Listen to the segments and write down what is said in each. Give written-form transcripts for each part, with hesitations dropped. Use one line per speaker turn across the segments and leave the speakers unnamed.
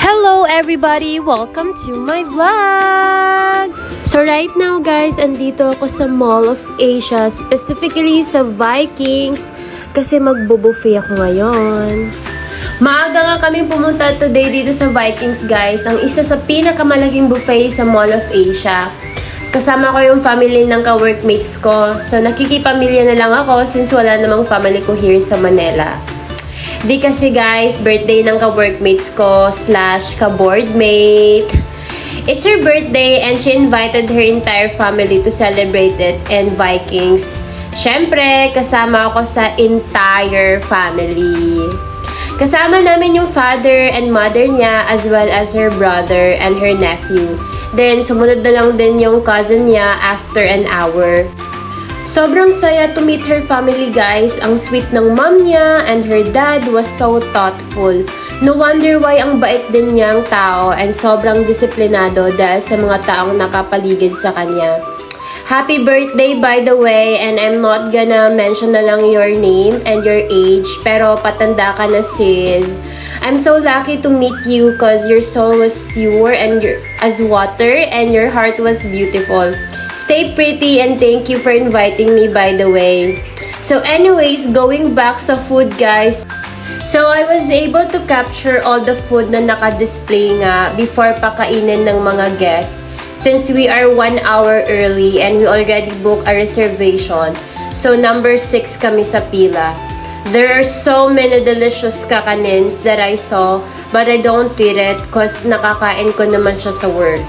Hello everybody! Welcome to my vlog! So right now guys, andito ako sa Mall of Asia, specifically sa Vikings, kasi magbo-buffet ako ngayon. Maaga nga kami pumunta today dito sa Vikings guys, ang isa sa pinakamalaking buffet sa Mall of Asia. Kasama ko yung family ng ka-workmates ko, so nakikipamilya na lang ako since wala namang family ko here sa Manila. Di kasi guys, birthday ng ka-workmates ko / ka-boardmate. It's her birthday and she invited her entire family to celebrate it in Vikings. Syempre, kasama ako sa entire family. Kasama namin yung father and mother niya as well as her brother and her nephew. Then, sumunod na lang din yung cousin niya after an hour. Sobrang saya to meet her family guys. Ang sweet ng mom niya and her dad was so thoughtful. No wonder why ang bait din niyang tao and sobrang disiplinado dahil sa mga taong nakapaligid sa kanya. Happy birthday by the way, and I'm not gonna mention na lang your name and your age, pero patanda ka na sis. I'm so lucky to meet you cause your soul was pure and as water and your heart was beautiful. Stay pretty and thank you for inviting me by the way. So anyways, going back sa food guys. So I was able to capture all the food na naka-display nga before pakainin ng mga guests. Since we are 1 hour early and we already booked a reservation. So number 6 kami sa pila. There are so many delicious kakanins that I saw, but I don't eat it cause nakakain ko naman siya sa work.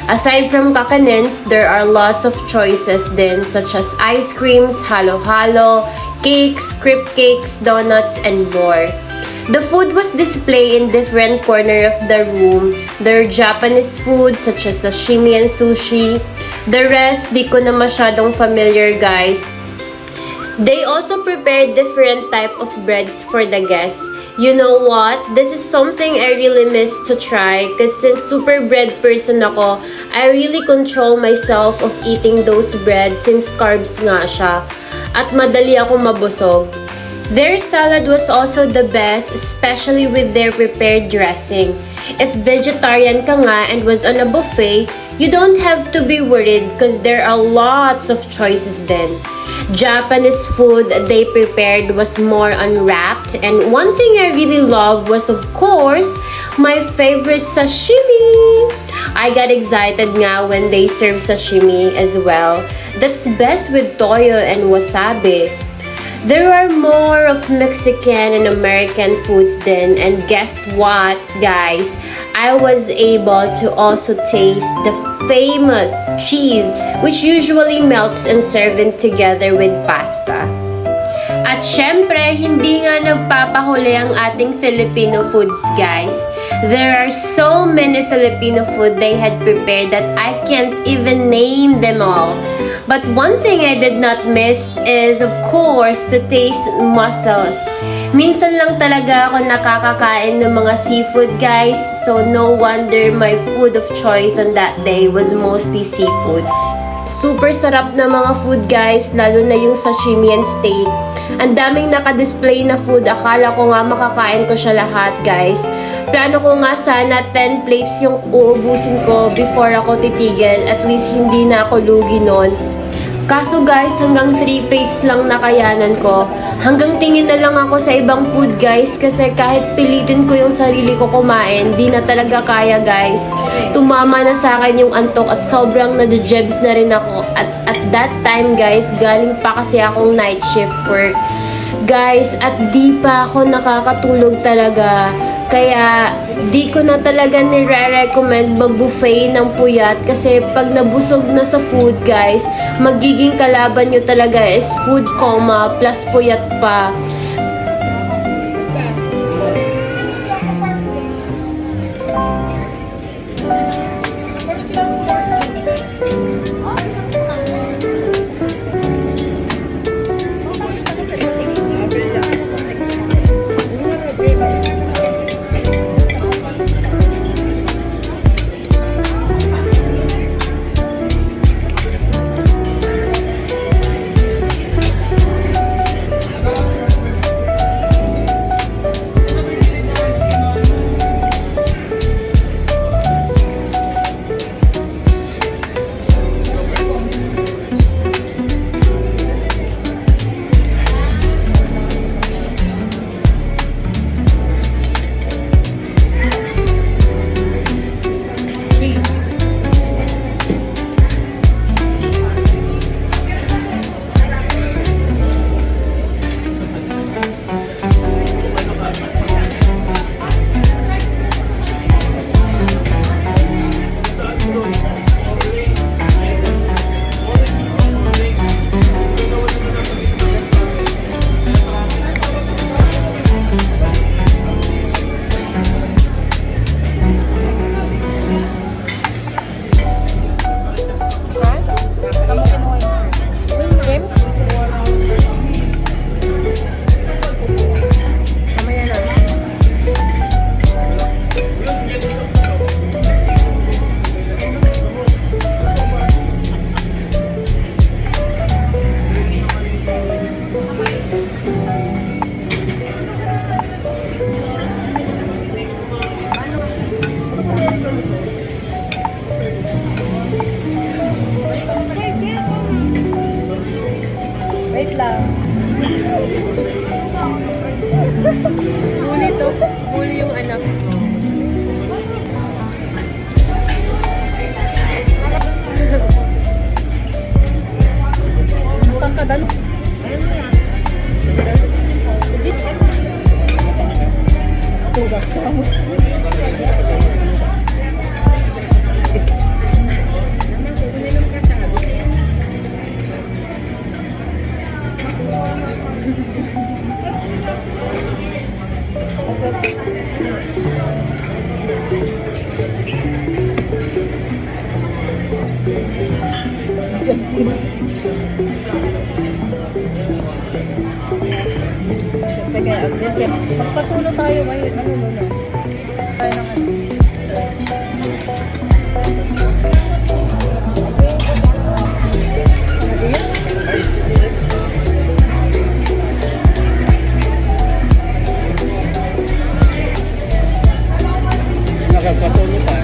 Aside from kakanins, there are lots of choices din such as ice creams, halo-halo, cakes, crepe cakes, donuts, and more. The food was displayed in different corner of the room. There are Japanese food such as sashimi and sushi. The rest, di ko na masyadong familiar guys. They also prepared different type of breads for the guests. You know what? This is something I really miss to try because since super bread person ako, I really control myself of eating those bread since carbs nga siya. At madali akong mabusog. Their salad was also the best, especially with their prepared dressing. If vegetarian ka nga and was on a buffet, you don't have to be worried because there are lots of choices then. Japanese food they prepared was more unwrapped, and one thing I really loved was of course my favorite sashimi. I got excited nga when they serve sashimi as well. That's best with toyo and wasabi. There are more of Mexican and American foods then, and guess what guys? I was able to also taste the famous cheese which usually melts and served together with pasta. At syempre, hindi nga nagpapahuli ang ating Filipino foods guys. There are so many Filipino food they had prepared that I can't even name them all. But one thing I did not miss is of course the taste mussels. Minsan lang talaga ako nakakakain ng mga seafood guys, so no wonder my food of choice on that day was mostly seafoods. Super sarap na mga food guys, lalo na yung sashimi and steak. Ang daming naka-display na food, akala ko nga makakain ko siya lahat guys. Plano ko nga sana 10 plates yung uubusin ko before ako titigil, at least hindi na ako lugi nun. Kaso guys, hanggang 3 plates lang nakayanan ko. Hanggang tingin na lang ako sa ibang food guys kasi kahit pilitin ko yung sarili ko kumain, di na talaga kaya guys. Tumama na sa akin yung antok at sobrang nadujebs na rin ako. At that time guys, galing pa kasi akong night shift work. Guys, at di pa ako nakakatulog talaga. Kaya di ko na talaga nire-recommend mag-buffet ng puyat kasi pag nabusog na sa food guys, magiging kalaban nyo talaga is food coma plus puyat pa.
Siyempre kaya Agnes, magpatulo tayo ngayon. Ano. Tayo ng ano.
Nakapatulo pa.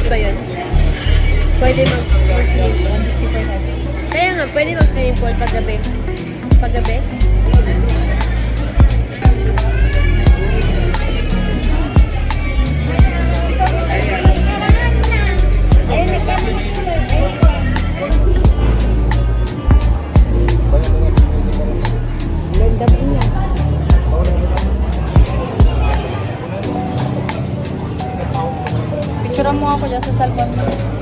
Ba yun? Pwede mag-swimming pool. Kaya nga, pwede mag-swimming pool paggabi. Paggabi?
Picture mo ako dyan sa cellphone mo.